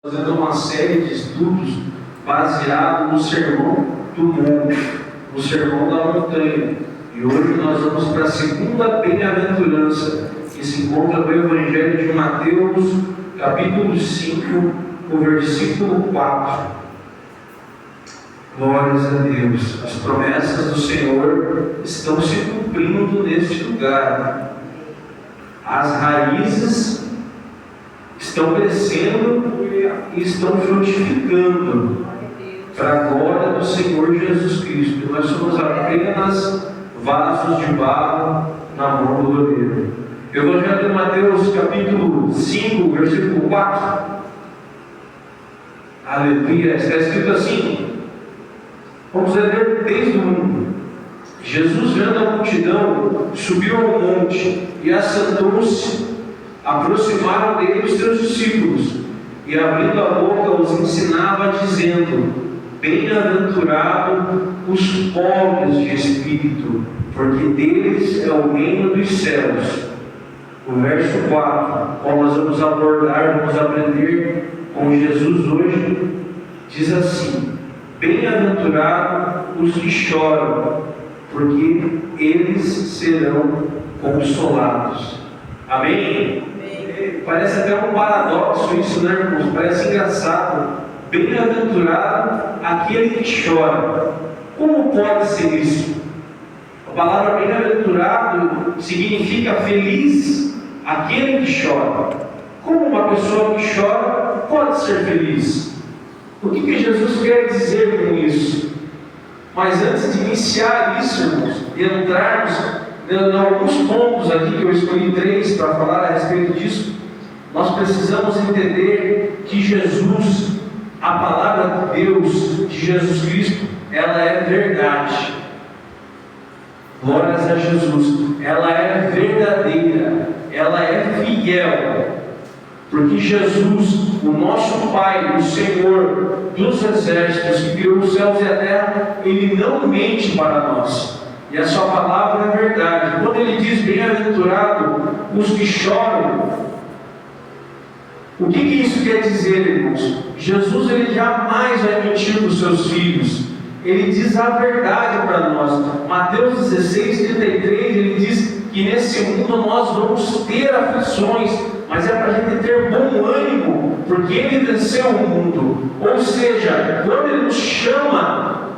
Fazendo uma série de estudos baseado no Sermão do Monte, no Sermão da Montanha. E hoje nós vamos para a segunda bem-aventurança, que se encontra no Evangelho de Mateus, capítulo 5, o versículo 4. Glórias a Deus. As promessas do Senhor estão se cumprindo neste lugar. As raízes estão crescendo e estão frutificando para a glória do Senhor Jesus Cristo. Nós somos apenas vasos de barro na mão do oleiro. Evangelho de Mateus, capítulo 5, versículo 4. Aleluia. Está escrito assim. Vamos ler desde o 1. Jesus, vendo a multidão, subiu ao monte e assentou-se. Aproximaram dele os seus discípulos, e abrindo a boca os ensinava, dizendo: Bem-aventurado os pobres de espírito, porque deles é o reino dos céus. O verso 4, qual nós vamos abordar, vamos aprender com Jesus hoje, diz assim: Bem-aventurados os que choram, porque eles serão consolados. Amém? Parece até um paradoxo isso, né, irmãos? Parece engraçado. Bem-aventurado aquele que chora. Como pode ser isso? A palavra bem-aventurado significa feliz aquele que chora. Como uma pessoa que chora pode ser feliz? O que Jesus quer dizer com isso? Mas antes de iniciar isso, irmãos, e entrarmos em alguns pontos aqui, que eu escolhi 3 para falar a respeito disso, nós precisamos entender que Jesus, a palavra de Deus, de Jesus Cristo, ela é verdade. Glórias a Jesus. Ela é verdadeira, ela é fiel. Porque Jesus, o nosso Pai, o Senhor dos exércitos, que criou os céus e a terra, Ele não mente para nós. E a sua palavra é verdade. Quando Ele diz bem-aventurado os que choram, o que isso quer dizer, irmãos? Jesus, Ele jamais vai mentir para os seus filhos. Ele diz a verdade para nós. Mateus 16, 33, Ele diz que nesse mundo nós vamos ter aflições, mas é para a gente ter bom ânimo, porque Ele venceu o mundo. Ou seja, quando Ele nos chama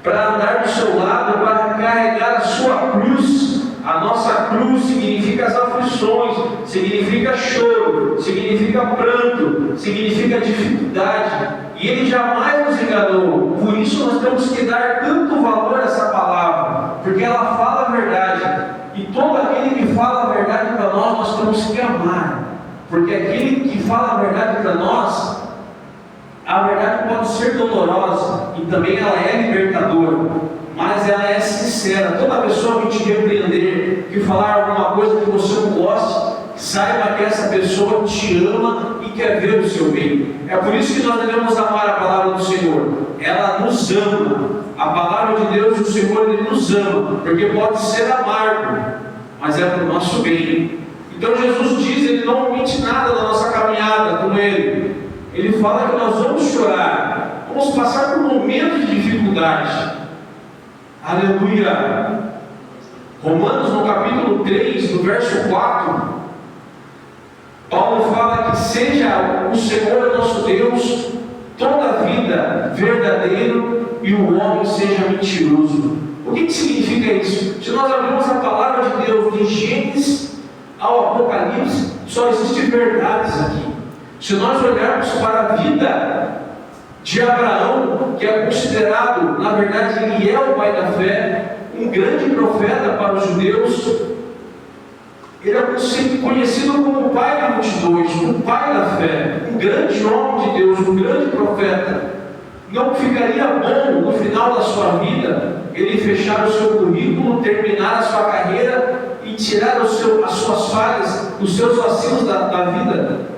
para andar do seu lado, para carregar a sua cruz, a nossa cruz significa as aflições, significa choro, significa pranto, significa dificuldade, e Ele jamais nos enganou. Por isso nós temos que dar tanto valor a essa palavra, porque ela fala a verdade, e todo aquele que fala a verdade para nós, nós temos que amar, porque aquele que fala a verdade para nós, a verdade pode ser dolorosa, e também ela é libertadora, mas ela é sincera. Toda pessoa que te repreender, que falar alguma coisa que você não goste, saiba que essa pessoa te ama e quer ver o seu bem. É por isso que nós devemos amar a palavra do Senhor. Ela nos ama. A palavra de Deus, o Senhor, Ele nos ama, porque pode ser amargo, mas é para o nosso bem. Então Jesus diz, Ele não omite nada da nossa caminhada com Ele. Ele fala que nós vamos chorar, vamos passar por momentos de dificuldade. Aleluia. Romanos, no capítulo 3, no verso 4, Paulo fala que seja o Senhor nosso Deus toda a vida verdadeiro e o homem seja mentiroso. O que significa isso? Se nós abrirmos a palavra de Deus de Gênesis ao Apocalipse, só existem verdades aqui. Se nós olharmos para a vida de Abraão, que é considerado, na verdade, ele é o pai da fé, um grande profeta para os judeus, ele é conhecido como o pai de multidões, o pai da fé, um grande homem de Deus, um grande profeta. Não ficaria bom no final da sua vida ele fechar o seu currículo, terminar a sua carreira e tirar as suas falhas, os seus vacilos da vida?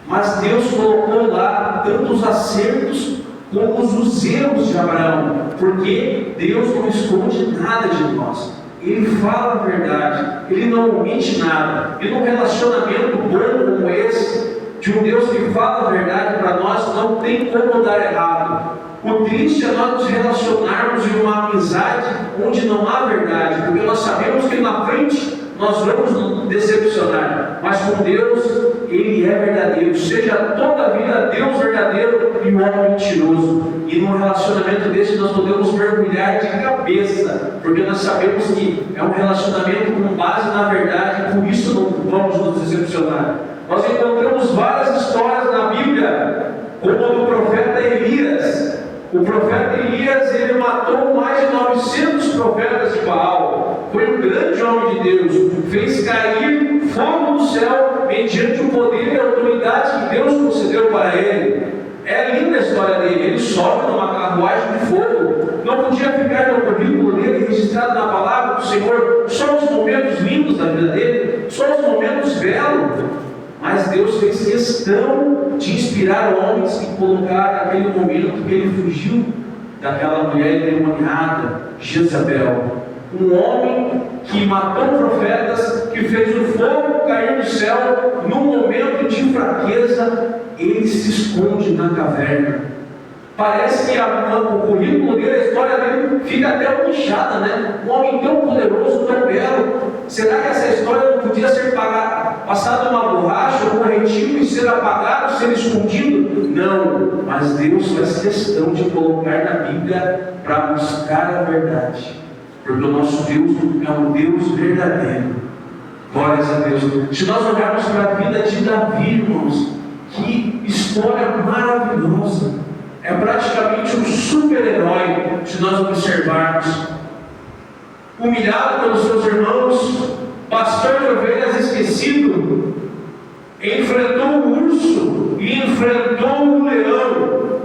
Mas Deus colocou lá tanto os acertos como os erros de Abraão, porque Deus não esconde nada de nós. Ele fala a verdade, Ele não omite nada. E num relacionamento bom como esse, de um Deus que fala a verdade para nós, não tem como dar errado. O triste é nós nos relacionarmos em uma amizade onde não há verdade, porque nós sabemos que na frente nós vamos nos decepcionar, mas com Deus, Ele é verdadeiro. Seja toda a vida Deus verdadeiro e o homem mentiroso. E num relacionamento desse nós podemos mergulhar de cabeça, porque nós sabemos que é um relacionamento com base na verdade, por isso não vamos nos decepcionar. Nós encontramos várias histórias na Bíblia, como a do profeta Elias. O profeta Elias, ele matou mais de 900 profetas de Baal. Foi um grande homem de Deus. Fez cair fogo do céu mediante o poder e a autoridade que Deus concedeu para ele. É linda a história dele. Ele sobe numa carruagem de fogo. Não podia ficar no currículo dele registrado na palavra do Senhor só os momentos lindos da vida dele, só os momentos belos. Mas Deus fez questão de inspirar homens e colocar naquele momento que ele fugiu daquela mulher endemoniada, Jezabel. Um homem que matou profetas, que fez o fogo cair do céu. Num momento de fraqueza, ele se esconde na caverna. Parece que o currículo dele, a história dele, fica até manchada, né? Um homem tão poderoso, tão belo. Será que essa história não podia ser passada uma borracha, um corretivo e ser apagado, ser escondido? Não, mas Deus faz questão de colocar na Bíblia para buscar a verdade, porque o nosso Deus é um Deus verdadeiro. Glórias a Deus. Se nós olharmos para a vida de Davi, irmãos, que história maravilhosa. É praticamente um super-herói, se nós observarmos. Humilhado pelos seus irmãos, pastor de ovelhas esquecido, enfrentou o urso e enfrentou o leão,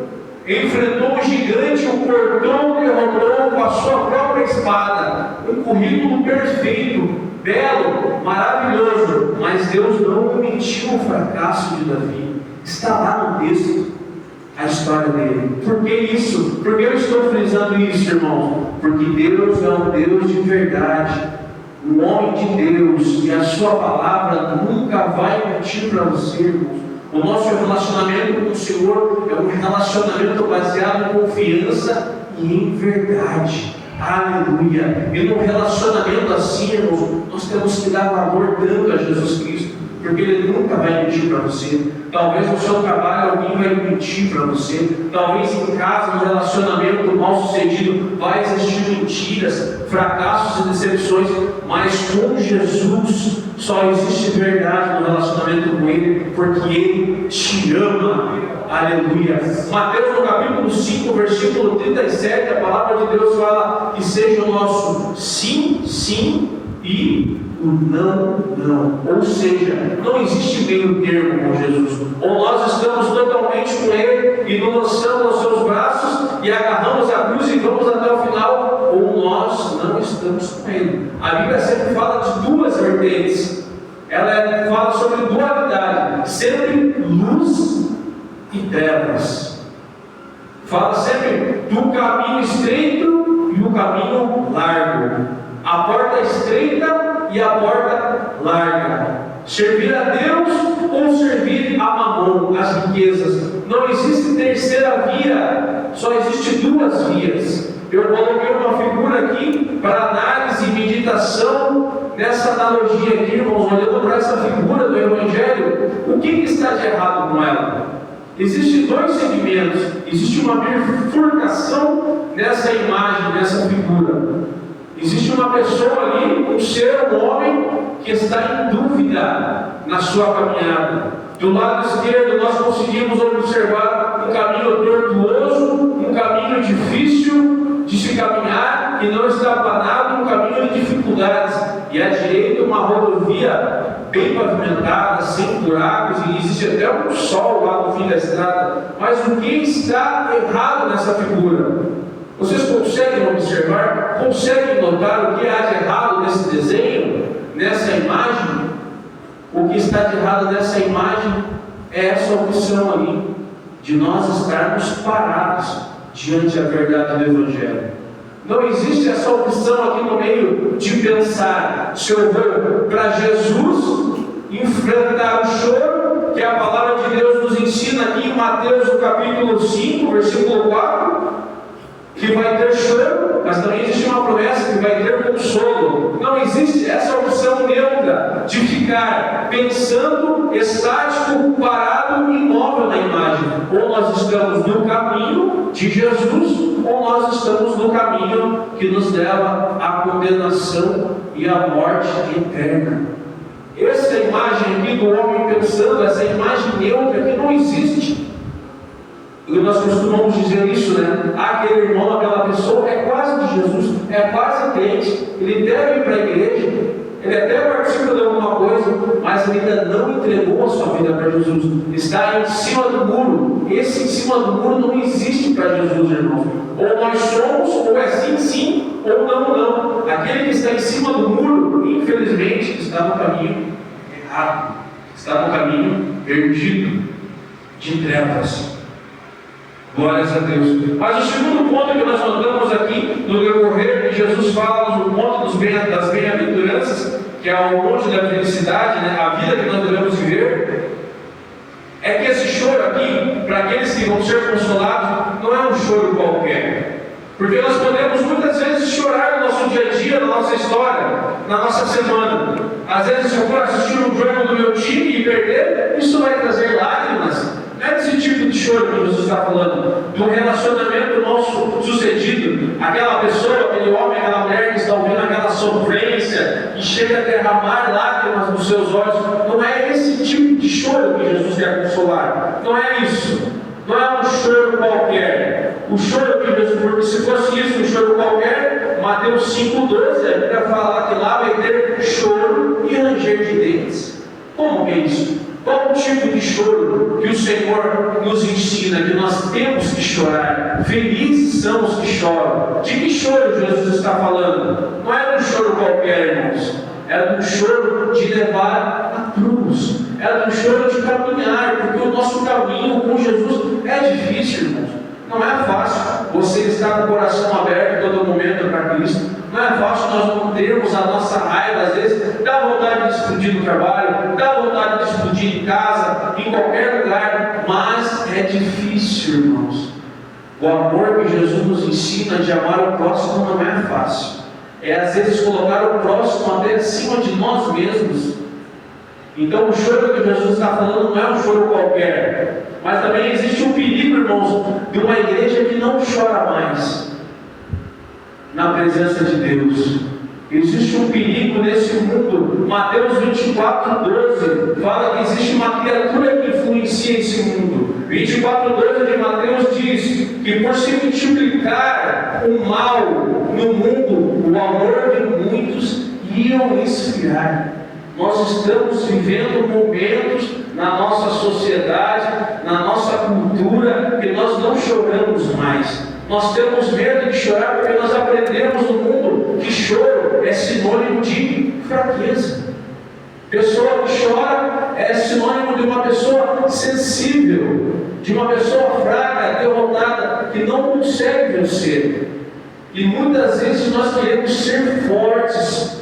enfrentou o gigante, o cortou, derrotou com a sua própria espada. Um currículo perfeito, belo, maravilhoso, mas Deus não omitiu o fracasso de Davi. Está lá no texto a história dele. Por que isso? Por que eu estou frisando isso, irmão? Porque Deus é um Deus de verdade, um homem de Deus, e a sua palavra nunca vai mentir para você, irmãos. O nosso relacionamento com o Senhor é um relacionamento baseado em confiança e em verdade. Aleluia! E num relacionamento assim, irmãos, nós temos que dar valor tanto a Jesus Cristo, porque Ele nunca vai mentir para você. Talvez no seu trabalho alguém vai mentir para você. Talvez em casa, no relacionamento mal sucedido, vai existir mentiras, fracassos e decepções. Mas com Jesus só existe verdade no relacionamento com Ele, porque Ele te ama. Aleluia. Mateus no capítulo 5, versículo 37, a palavra de Deus fala que seja o nosso sim, sim e o não, não. Ou seja, não existe meio termo com Jesus. Ou nós estamos totalmente com Ele e nos lançamos aos seus braços e agarramos a cruz e vamos até o final, ou nós não estamos com Ele. A Bíblia sempre fala de duas vertentes. Ela fala sobre dualidade, sempre luz e trevas. Fala sempre do caminho estreito e o caminho largo. A porta estreita e a porta larga. Servir a Deus ou servir a Mamon, as riquezas. Não existe terceira via, só existe duas vias. Eu coloquei uma figura aqui para análise e meditação nessa analogia aqui, irmãos, olhando para essa figura do Evangelho. O que está de errado com ela? Existem dois segmentos. Existe uma bifurcação nessa imagem, nessa figura. Existe uma pessoa ali, um ser, um homem, que está em dúvida na sua caminhada. Do lado esquerdo nós conseguimos observar um caminho tortuoso, um caminho difícil de se caminhar, que não está planado, um caminho de dificuldades. E à direita uma rodovia bem pavimentada, sem buracos, e existe até um sol lá no fim da estrada. Mas o que está errado nessa figura? Vocês conseguem observar, conseguem notar o que há de errado nesse desenho, nessa imagem? O que está de errado nessa imagem é essa opção ali, de nós estarmos parados diante da verdade do Evangelho. Não existe essa opção aqui no meio de pensar se eu vou para Jesus, enfrentar o choro, que a palavra de Deus nos ensina aqui em Mateus, no capítulo 5, versículo 4, que vai ter choro, mas também existe uma promessa que vai ter consolo. Não existe essa opção neutra de ficar pensando, estático, parado, imóvel na imagem. Ou nós estamos no caminho de Jesus, ou nós estamos no caminho que nos leva à condenação e à morte eterna. Essa imagem aqui do homem pensando, essa imagem neutra que não existe. E nós costumamos dizer isso, né? Aquele irmão, aquela pessoa é quase de Jesus, é quase crente, ele deve ir para a igreja, ele até participa de alguma coisa, mas ele ainda não entregou a sua vida para Jesus. Está em cima do muro. Esse em cima do muro não existe para Jesus, irmãos. Ou nós somos, ou é sim, sim, ou não, não. Aquele que está em cima do muro, infelizmente, está no caminho errado, está no caminho perdido, de trevas. Glórias a Deus. Mas o segundo ponto que nós notamos aqui no decorrer que Jesus fala no ponto das bem-aventuranças, que é o monte da felicidade, né, a vida que nós devemos viver, é que esse choro aqui, para aqueles que vão ser consolados, não é um choro qualquer. Porque nós podemos muitas vezes chorar no nosso dia a dia, na nossa história, na nossa semana. Às vezes, se eu for assistir um jogo do meu time e perder, isso vai trazer lágrimas. Não é desse tipo de choro que Jesus está falando, do relacionamento nosso sucedido, aquela pessoa, aquele homem, aquela mulher que está ouvindo aquela sofrência e chega a derramar lágrimas nos seus olhos. Não é esse tipo de choro que Jesus quer consolar, não é isso, não é um choro qualquer. O choro que Jesus, porque se fosse isso, um choro qualquer, Mateus 5,12, a Bíblia fala que lá vai ter choro e ranger de dentes. Como que é isso? Qual o tipo de choro que o Senhor nos ensina que nós temos que chorar? Felizes são os que choram. De que choro Jesus está falando? Não é de um choro qualquer, irmãos. É de um choro de levar a cruz. É de um choro de caminhar, porque o nosso caminho com Jesus é difícil, irmãos. Não é fácil você estar com o coração aberto todo momento para Cristo. Não é fácil nós não termos a nossa raiva, às vezes dá vontade de explodir no trabalho, dá vontade de explodir em casa, em qualquer lugar, mas é difícil, irmãos. O amor que Jesus nos ensina de amar o próximo não é fácil. É às vezes colocar o próximo até acima de nós mesmos. Então o choro que Jesus está falando não é um choro qualquer, mas também existe um perigo, irmãos, de uma igreja que não chora mais na presença de Deus. Existe um perigo nesse mundo. Mateus 24,12 fala que existe uma criatura que influencia esse mundo. 24,12 de Mateus diz que por se multiplicar o mal no mundo, o amor de muitos iam esfriar. Nós estamos vivendo momentos na nossa sociedade, na nossa cultura, que nós não choramos mais. Nós temos medo de chorar porque nós aprendemos no mundo que choro é sinônimo de fraqueza. Pessoa que chora é sinônimo de uma pessoa sensível, de uma pessoa fraca, derrotada, que não consegue vencer. E muitas vezes nós queremos ser fortes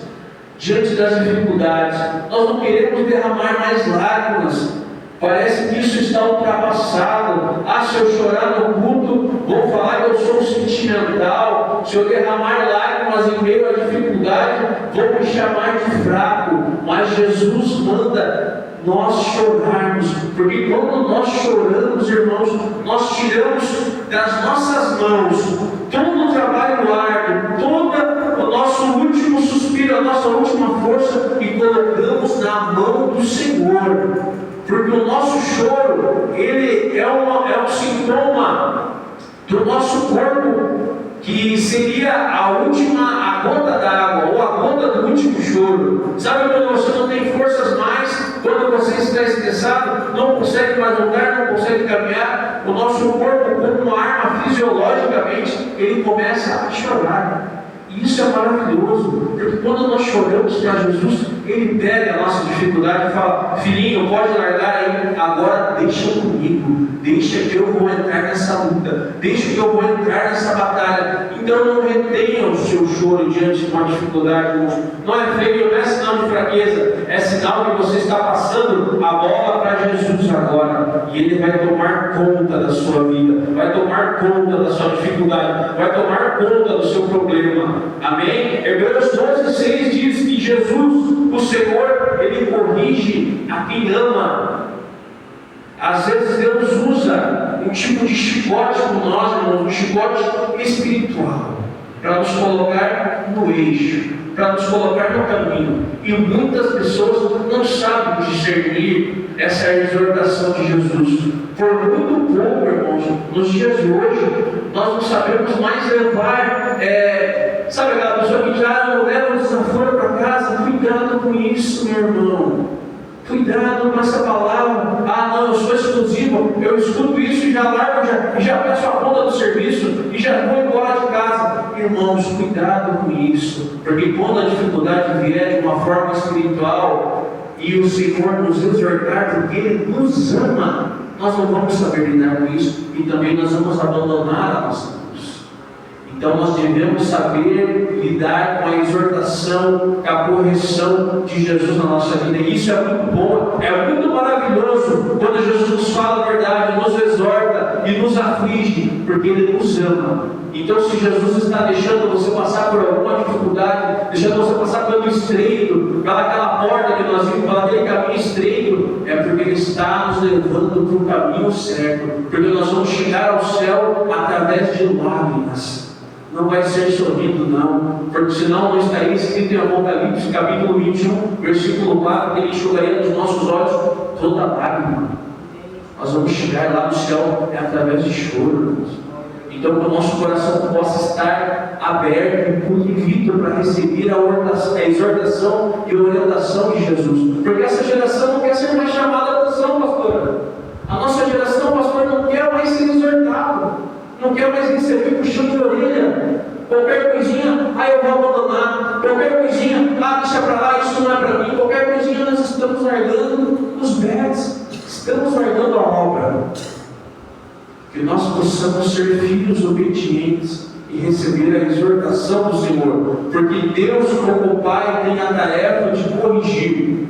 diante das dificuldades. Nós não queremos derramar mais lágrimas. Parece que isso está ultrapassado. Se eu chorar no culto, vou falar que eu sou sentimental. Se eu derramar lágrimas em meio à dificuldade, vou me chamar de fraco. Mas Jesus manda nós chorarmos, porque quando nós choramos, irmãos, nós tiramos das nossas mãos todo o trabalho árduo, todo o nosso último suspiro, a nossa última força e colocamos na mão do Senhor. Porque o nosso choro, ele é um sintoma do nosso corpo, que seria a gota d'água, ou a gota do último choro. Sabe quando você não tem forças mais, quando você está estressado, não consegue mais andar, não consegue caminhar, o nosso corpo, como uma arma fisiologicamente, ele começa a chorar. Isso é maravilhoso, porque quando nós choramos para Jesus, Ele pega a nossa dificuldade e fala: filhinho, pode largar aí, agora deixa comigo, deixa que eu vou entrar nessa luta, deixa que eu vou entrar nessa batalha. Então não retenha o seu choro diante de uma dificuldade, irmãos. Não é feio, não é sinal de fraqueza, é sinal que você está passando a bola para Jesus agora, e Ele vai tomar conta da sua vida, vai tomar conta da sua dificuldade, vai tomar conta do seu problema. Amém? Hebreus 12:6 diz que Jesus, o Senhor, Ele corrige a quem ama. Às vezes Deus usa um tipo de chicote com nós, irmãos, um chicote espiritual, para nos colocar no eixo, para nos colocar no caminho. E muitas pessoas não sabem discernir essa exortação de Jesus. Por muito pouco, irmãos, nos dias de hoje, nós não sabemos mais levar, sabe aquela pessoa que já leva o desaforo para casa? Cuidado com isso, meu irmão. Cuidado com essa palavra. Ah, não, eu sou exclusivo, eu escuto isso e já largo, já peço a conta do serviço e já vou embora de casa. Irmãos, cuidado com isso, porque quando a dificuldade vier de uma forma espiritual e o Senhor nos exortar, porque Ele nos ama, nós não vamos saber lidar com isso e também nós vamos abandonar a nossa luz. Então nós devemos saber lidar com a exortação, com a correção de Jesus na nossa vida. E isso é muito bom, é muito maravilhoso quando Jesus nos fala a verdade, nos exorta e nos aflige, porque Ele nos ama. Então, se Jesus está deixando você passar por alguma dificuldade, deixando você passar pelo estreito, pelaquela porta que nós vimos, pelaquele caminho estreito, é porque Ele está nos levando para o caminho certo, porque nós vamos chegar ao céu através de lágrimas. Não vai ser sorrindo, não, porque senão não estaria escrito em Apocalipse, capítulo 21, versículo 4, que Ele enxugaria dos nossos olhos toda lágrima. Nós vamos chegar lá no céu através de choro, irmãos. Então, que o nosso coração possa estar aberto e polido para receber a exortação e a orientação de Jesus. Porque essa geração não quer ser mais chamada a atenção, pastor. A nossa geração, pastor, não quer mais ser exortado, não quer mais receber puxão de orelha. Qualquer coisinha, eu vou abandonar. Qualquer coisinha, deixa para lá, isso não é para mim. Qualquer coisinha, nós estamos largando os bets, estamos largando a obra. Que nós possamos ser filhos obedientes e receber a exortação do Senhor, porque Deus, como Pai, tem a tarefa de corrigir,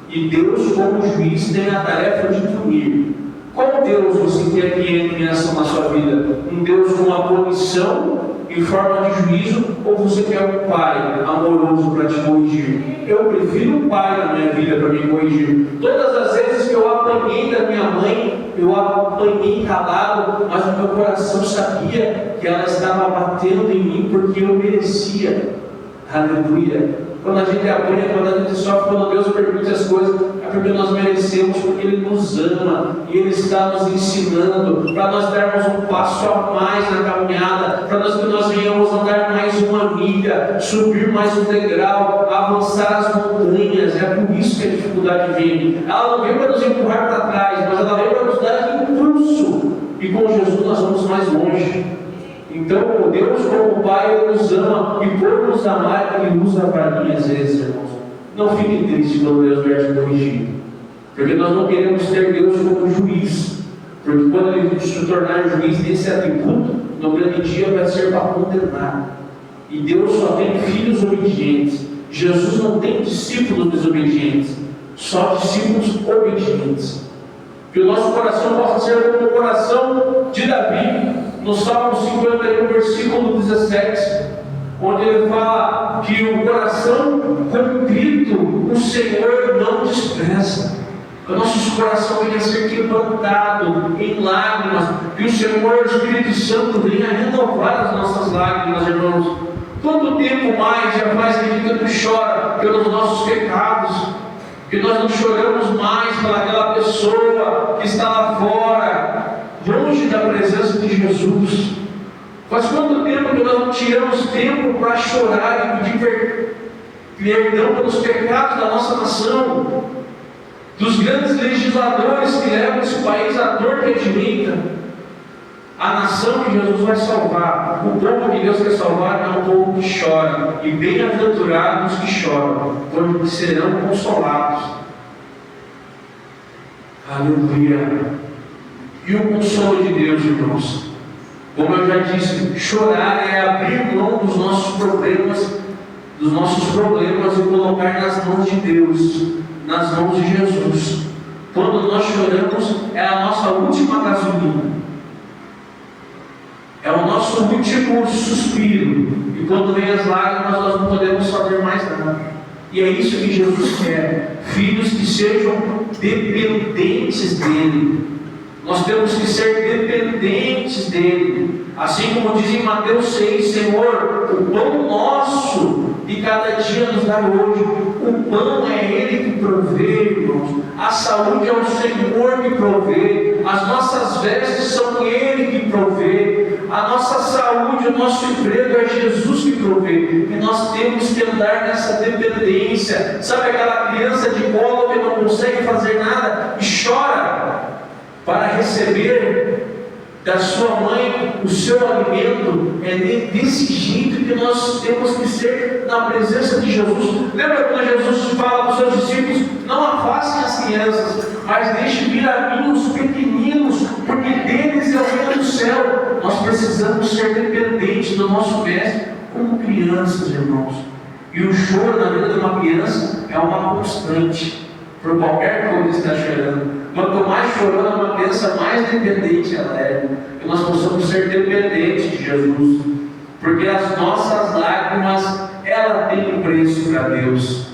e Deus, como juiz, tem a tarefa de punir. Qual Deus você quer que entre nessa na sua vida? Um Deus com uma punição em forma de juízo, ou você quer um Pai amoroso para te corrigir? Eu prefiro um Pai na minha vida para me corrigir. Todas as vezes que eu apanhei da minha mãe, eu apanhei calado, mas o meu coração sabia que ela estava batendo em mim porque eu merecia. Aleluia. Quando a gente apanha, quando a gente sofre, quando Deus permite as coisas, é porque nós merecemos, porque Ele nos ama e Ele está nos ensinando para nós darmos um passo a mais na caminhada, para que nós venhamos andar mais uma milha, subir mais um degrau, avançar as montanhas. É por isso que a dificuldade vem. Ela não vem para nos empurrar para trás, mas ela vem para nos dar impulso. E com Jesus nós vamos mais longe. Então, Deus, como Pai, Ele nos ama, e por nos amar, Ele nos avalia às vezes, irmãos. Não fique triste quando Deus vier te corrigir, porque nós não queremos ter Deus como juiz, porque quando Ele se tornar juiz desse atributo, no grande dia vai ser para condenar. E Deus só tem filhos obedientes. Jesus não tem discípulos desobedientes, só discípulos obedientes. Que o nosso coração possa ser como o coração de Davi, no Salmo 51, versículo 17, onde ele fala que o coração contrito o Senhor não despreza. Que o nosso coração venha a ser quebrantado em lágrimas, que o Senhor, o Espírito Santo, venha a renovar as nossas lágrimas, irmãos. Quanto tempo mais já faz que tu chora pelos nossos pecados, que nós não choramos mais pelaquela pessoa que está lá fora, longe da presença de Jesus. Faz quanto tempo que nós não tiramos tempo para chorar e pedir perdão pelos pecados da nossa nação, dos grandes legisladores que levam esse país à torta e à direita, A nação que Jesus vai salvar, o povo que Deus quer salvar, é um povo que chora. E bem-aventurados que choram, porque serão consolados. Aleluia! E o consolo de Deus, irmãos, como eu já disse, chorar é abrir mão dos nossos problemas e colocar nas mãos de Deus, nas mãos de Jesus. Quando nós choramos, é a nossa última gasolina, é o nosso último suspiro. E quando vem as lágrimas, nós não podemos fazer mais nada. E é isso que Jesus quer: filhos que sejam dependentes dEle. Nós temos que ser dependentes dEle. Assim como diz em Mateus 6, Senhor, o pão nosso de cada dia nos dá hoje. O pão é Ele que provê, irmãos. A saúde é o Senhor que provê. As nossas vestes são Ele que provê. A nossa saúde, o nosso emprego é Jesus que provê. E nós temos que andar nessa dependência. Sabe aquela criança de colo que não consegue fazer nada e chora para receber da sua mãe o seu alimento? É desse jeito que nós temos que ser na presença de Jesus. Lembra quando Jesus fala para os seus discípulos: não afastem as crianças, mas deixe vir a mim os pequeninos, porque deles é o reino do céu. Nós precisamos ser dependentes do nosso mestre como crianças, irmãos. E o choro na vida de uma criança é uma constante, por qualquer coisa que está chorando. Quanto mais chorando uma criança, mais dependente ela é. Que nós possamos ser dependentes de Jesus, porque as nossas lágrimas, ela tem um preço para Deus.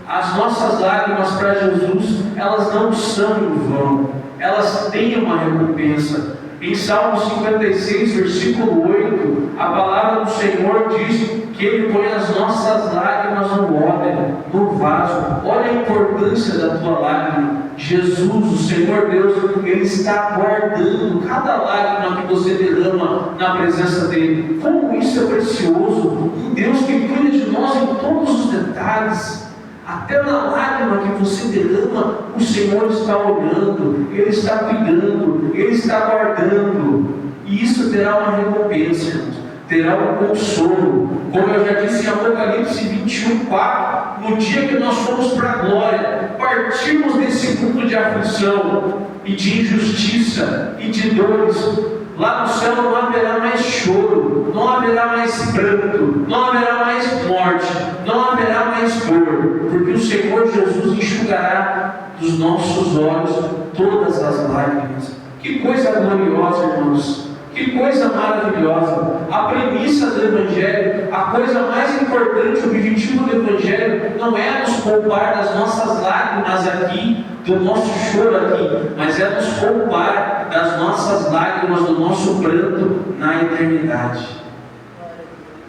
As nossas lágrimas para Jesus, elas não são em vão, elas têm uma recompensa. Em Salmo 56, versículo 8, a palavra do Senhor diz que Ele põe as nossas lágrimas no odre, no vaso. Olha a importância da tua lágrima. Jesus, o Senhor Deus, Ele está guardando cada lágrima que você derrama na presença dEle. Como isso é precioso! Um Deus que cuida de nós em todos os detalhes. Até na lágrima que você derrama, o Senhor está olhando, Ele está cuidando, Ele está guardando. E isso terá uma recompensa, irmãos. Terá um consolo. Como eu já disse em Apocalipse 21:4, no dia que nós formos para a glória, partirmos desse mundo de aflição e de injustiça e de dores, lá no céu não haverá mais choro, não haverá mais pranto, não haverá mais morte, não haverá mais dor, porque o Senhor Jesus enxugará dos nossos olhos todas as lágrimas. Que coisa gloriosa, irmãos! Que coisa maravilhosa! A premissa do Evangelho, a coisa mais importante, o objetivo do Evangelho não é nos poupar das nossas lágrimas aqui, do nosso choro aqui, mas é nos poupar das nossas lágrimas, do nosso pranto na eternidade.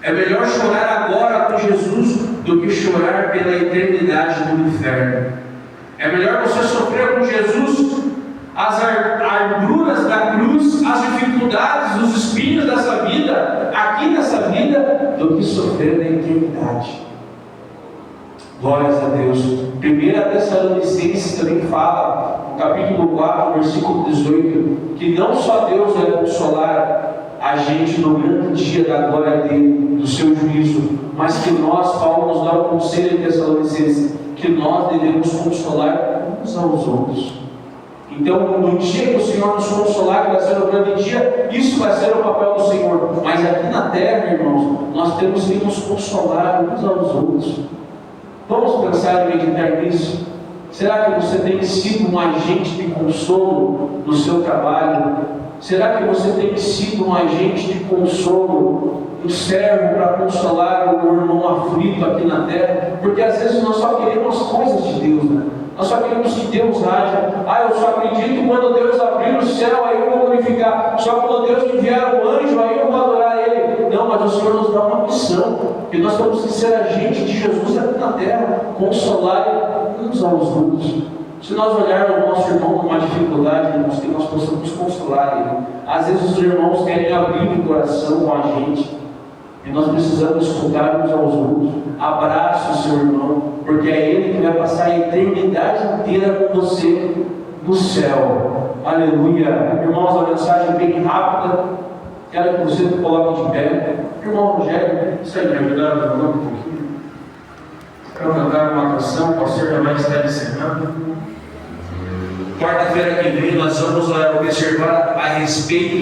É melhor chorar agora com Jesus do que chorar pela eternidade no inferno. É melhor você sofrer com Jesus as arduras da cruz, as dificuldades, os espinhos dessa vida, aqui nessa vida, do que sofrer na eternidade. Glórias a Deus. 1 Tessalonicenses também fala, no capítulo 4, versículo 18, que não só Deus vai consolar a gente no grande dia da glória dele, do seu juízo, mas que nós, Paulo nos dá um conselho em Tessalonicenses, que nós devemos consolar uns aos outros. Então, no dia que o Senhor nos consolar, que vai ser o grande dia, isso vai ser o papel do Senhor. Mas aqui na terra, irmãos, nós temos que nos consolar uns aos outros. Vamos pensar e meditar nisso. Será que você tem sido um agente de consolo no seu trabalho? Será que você tem sido um agente de consolo, um servo para consolar o irmão aflito aqui na terra? Porque às vezes nós só queremos as coisas de Deus, né? Nós só queremos que Deus haja. Eu só acredito quando Deus abrir o céu, aí eu vou glorificar. Só quando Deus enviar um anjo, aí eu vou adorar Ele. Não, mas o Senhor nos dá uma missão, que nós temos que ser agentes de Jesus aqui na terra, consolar uns aos outros. Se nós olharmos o nosso irmão com uma dificuldade, irmãos, que nós possamos consolar ele. Às vezes os irmãos querem abrir o coração com a gente, e nós precisamos escutar uns aos outros. Abraça o seu irmão, porque é ele que vai passar a eternidade inteira com você no céu. Aleluia! Irmãos, a mensagem bem rápida, Quero que você coloque de pé. Irmão Rogério, isso aí me ajudaram a falar um pouquinho. Quero cantar uma canção, o pastor já vai estar encerrando. Quarta-feira que vem nós vamos observar a respeito